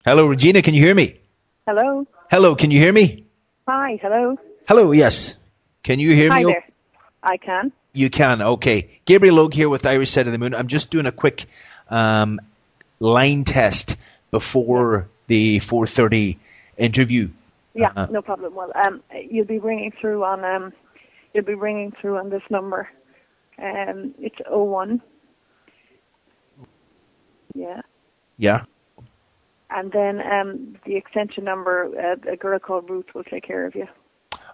Hello, Regina, can you hear me? Hello. Hello, can you hear me? Hi, hello. Hello, yes. Can you hear me? Hi there. I can. You can, okay. Gabriel Logue here with Irish Side of the Moon. I'm just doing a quick line test before the 4:30 interview. Yeah, no problem. Well, you'll be ringing through on this number. It's 01. Yeah. Yeah. And then the extension number, a girl called Ruth will take care of you.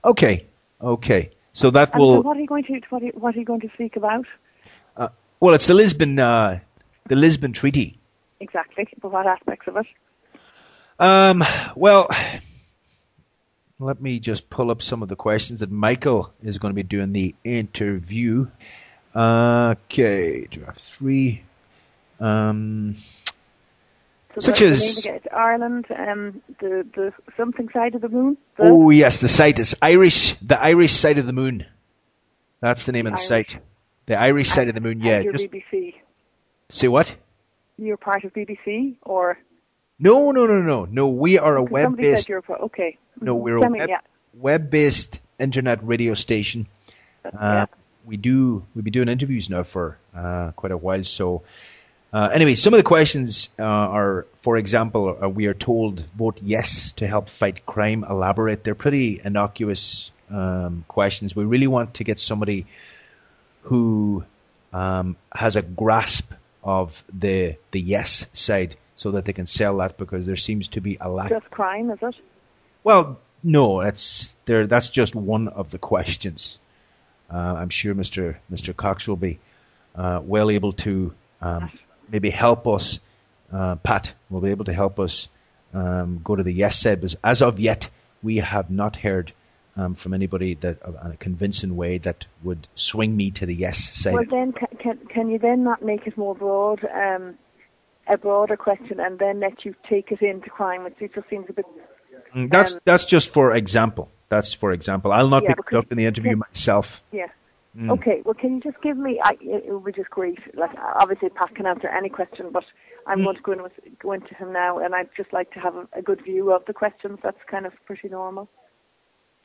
Okay. So that will. So what are you going to speak about? Well, it's the Lisbon Treaty. Exactly. But what aspects of it? Well, let me just pull up some of the questions that Michael is going to be doing the interview. Okay, draft 3. Such as Ireland, the something side of the moon. Oh yes, the site is Irish. The Irish side of the moon. That's the name of the site. The Irish side of the moon. Yeah. And you're BBC. Say what? You're part of BBC or? No. We are a web-based. Said you're okay. No, we're a web-based internet radio station. We've been doing interviews now for quite a while. So. Anyway, some of the questions are, for example, we are told vote yes to help fight crime. Elaborate. They're pretty innocuous questions. We really want to get somebody who has a grasp of the yes side so that they can sell that, because there seems to be a lack. Just crime, is it? Well, no, that's just one of the questions. I'm sure Mr. Cox will be well able to maybe help us. Pat will be able to help us go to the yes side. But as of yet, we have not heard from anybody that in a convincing way that would swing me to the yes side. Well, then can you then not make it more broad, a broader question, and then let you take it into crime, which just seems a bit. That's just for example. That's for example. I'll not be conducting the interview myself. Yeah. Okay, well, can you just give me, it would be just great, like, obviously Pat can answer any question, but I'm going to go into him now, and I'd just like to have a good view of the questions. That's kind of pretty normal.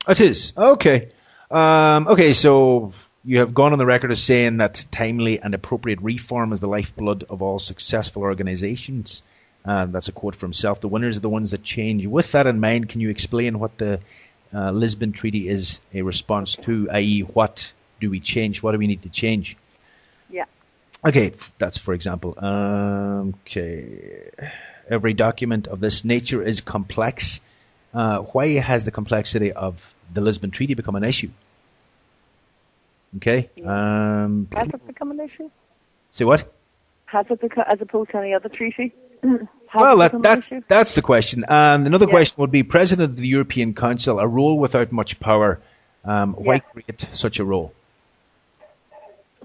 It is. Okay. Okay, so you have gone on the record as saying that timely and appropriate reform is the lifeblood of all successful organizations. That's a quote from himself. The winners are the ones that change. With that in mind, can you explain what the Lisbon Treaty is a response to, i.e. what do we change? What do we need to change? Yeah. Okay, that's for example. Okay. Every document of this nature is complex. Why has the complexity of the Lisbon Treaty become an issue? Okay. Has it become an issue? Say what? Has it become, as opposed to any other treaty? Well, that's the question. Another question would be, President of the European Council, a role without much power. Why create such a role?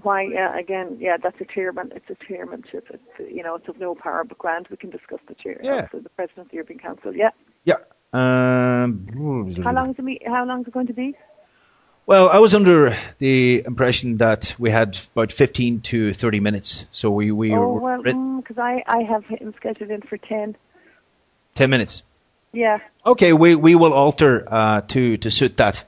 Why? Again, that's a chairman. It's a chairmanship. It's of no power but grant. We can discuss the chair. Yeah. So the President of the European Council. Yeah. Yeah. How long is it going to be? Well, I was under the impression that we had about 15 to 30 minutes. So we because I have him scheduled in for 10. 10 minutes. Yeah. Okay, we will alter to suit that.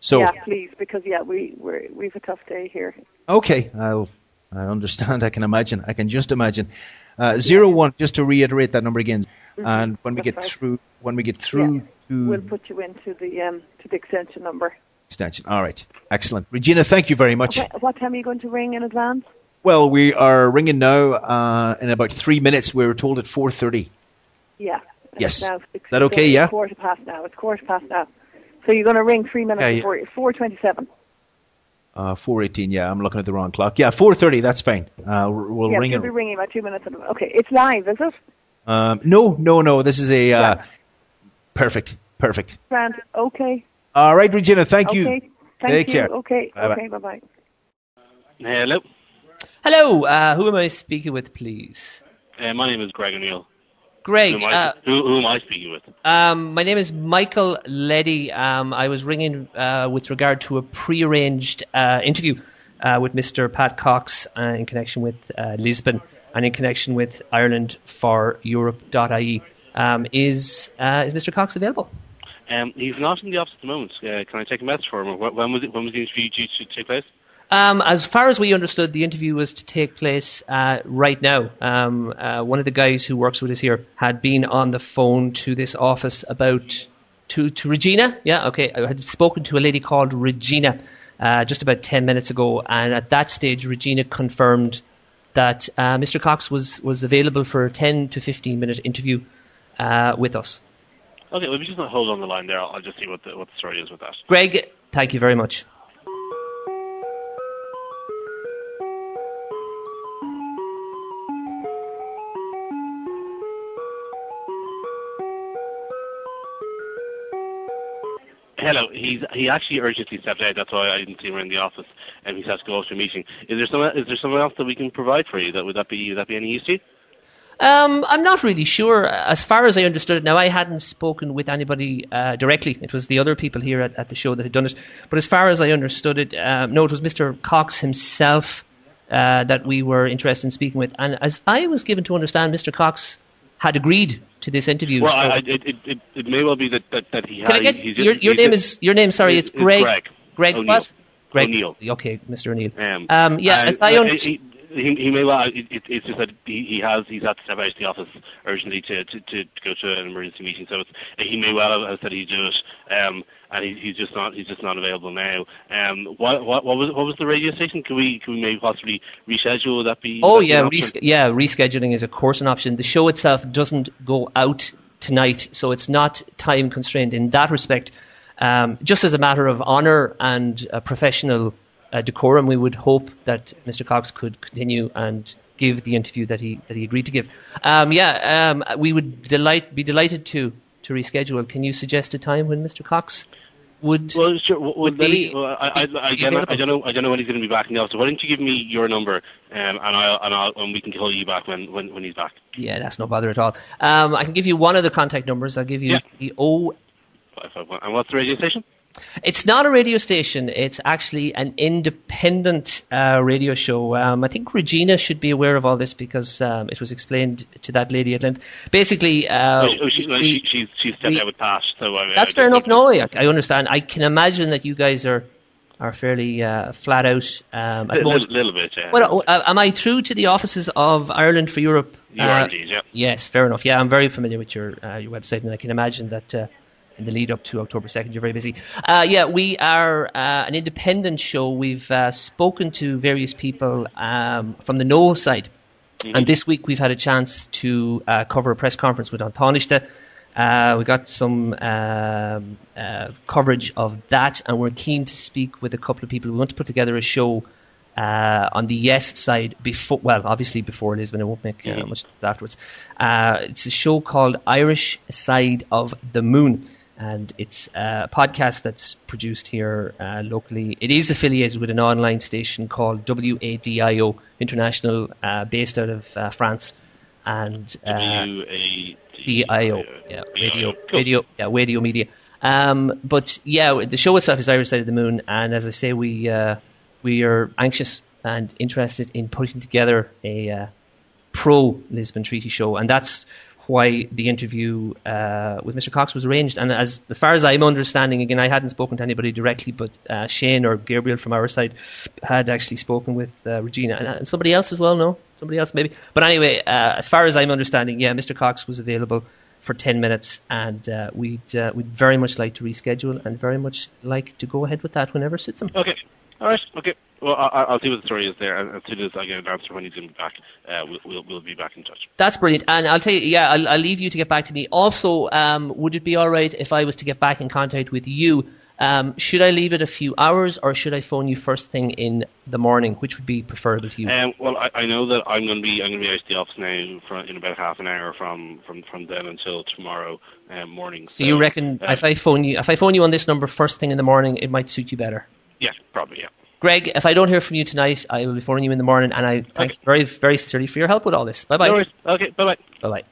So yeah, please, because we've a tough day here. Okay, I understand. I can imagine. I can just imagine. 01. Just to reiterate that number again. And when we get through, we'll put you into the extension number. Extension. All right. Excellent. Regina, thank you very much. Okay. What time are you going to ring in advance? Well, we are ringing now in about 3 minutes. We were told at 4:30. Yeah. Yes. Is that okay? Yeah. It's 4:15 now. It's 4:15 now. So you're going to ring 3 minutes before. It's 4:27. 4:18. Yeah, I'm looking at the wrong clock. Yeah, 4:30. That's fine. We'll ring. You'll be ringing about 2 minutes. Okay. It's live, is it? No. This is a perfect. Grand. Okay. All right, Regina. Thank you. Okay. Take care. Okay. Bye-bye. Okay. Bye-bye. Hello. Hello. Who am I speaking with, please? My name is Greg O'Neill. Greg. Who am I speaking with? My name is Michael Leddy. I was ringing with regard to a pre-arranged interview with Mr. Pat Cox in connection with Lisbon and in connection with Ireland for Europe.ie. Is Mr. Cox available? He's not in the office at the moment. Can I take a message for him? When was the interview due to take place? As far as we understood, the interview was to take place right now. One of the guys who works with us here had been on the phone to this office about to Regina. Yeah, okay. I had spoken to a lady called Regina just about 10 minutes ago, and at that stage, Regina confirmed that Mr. Cox was available for a 10 to 15 minute interview with us. Okay, well, we just hold on the line there. I'll just see what the story is with that. Greg, thank you very much. Hello. He actually urgently stepped out. That's why I didn't see him in the office, and he's had to go off to a meeting. Is there someone else that we can provide for you? Would that be any use to you? I'm not really sure. As far as I understood it, now I hadn't spoken with anybody directly. It was the other people here at the show that had done it. But as far as I understood it, no, it was Mr. Cox himself that we were interested in speaking with. And as I was given to understand, Mr. Cox had agreed to this interview. Well, so it may well be that he had. Can I get your name? Sorry, it's Greg. Greg O'Neill. what? Greg O'Neill. Okay, Mr. O'Neill. As I understand. He may well. It's just that he's had to step out of the office urgently to go to an emergency meeting. So he may well have said he'd do it, and he's just not available now. What was the radio station? Can we maybe possibly reschedule? Would that be? Rescheduling is of course an option. The show itself doesn't go out tonight, so it's not time constrained in that respect. Just as a matter of honour and professional decorum, we would hope that Mr. Cox could continue and give the interview that he agreed to give. We would be delighted to reschedule. Can you suggest a time when Mr. Cox would? Well, sure. I don't know when he's going to be back in the office. Why don't you give me your number, and we can call you back when he's back. Yeah, that's no bother at all. I can give you one of the contact numbers. I'll give you the 551. And what's the radio station? It's not a radio station. It's actually an independent radio show. I think Regina should be aware of all this because it was explained to that lady at length. Basically, she's stepped out with Pat. So that's fair enough. No, I understand. I can imagine that you guys are fairly flat out. A little bit, yeah. Well, am I through to the offices of Ireland for Europe? You are indeed, yeah. Yes, fair enough. Yeah, I'm very familiar with your website, and I can imagine that. In the lead up to October 2nd, you're very busy. We are an independent show. We've spoken to various people from the No side. Mm-hmm. And this week we've had a chance to cover a press conference with Antonishta. We got some coverage of that, and we're keen to speak with a couple of people. We want to put together a show on the Yes side obviously before Lisbon. It won't make much afterwards. It's a show called Irish Side of the Moon. And it's a podcast that's produced here locally. It is affiliated with an online station called WADIO International, based out of France. And WADIO, Radio Media. But the show itself is Irish Side of the Moon, and as I say, we are anxious and interested in putting together a pro-Lisbon Treaty show, and that's why the interview with Mr. Cox was arranged. And as far as I'm understanding, again, I hadn't spoken to anybody directly, but Shane or Gabriel from our side had actually spoken with Regina and somebody else as well. No, somebody else maybe. But anyway, as far as I'm understanding, Mr. Cox was available for 10 minutes, and we'd very much like to reschedule and very much like to go ahead with that whenever suits him. Okay. All right. Okay. Well, I'll see what the story is there, and as soon as I get an answer when he's going to be back, we'll be back in touch. That's brilliant. And I'll tell you, I'll leave you to get back to me. Also, would it be all right if I was to get back in contact with you? Should I leave it a few hours, or should I phone you first thing in the morning? Which would be preferable to you? Well, I know that I'm going to be out of the office now in about half an hour from then until tomorrow morning. So you reckon if I phone you on this number first thing in the morning, it might suit you better? Yeah, probably. Yeah. Greg, if I don't hear from you tonight, I will be phoning you in the morning, and I thank you very, very sincerely for your help with all this. Bye-bye. No worries. Okay, bye-bye. Bye-bye.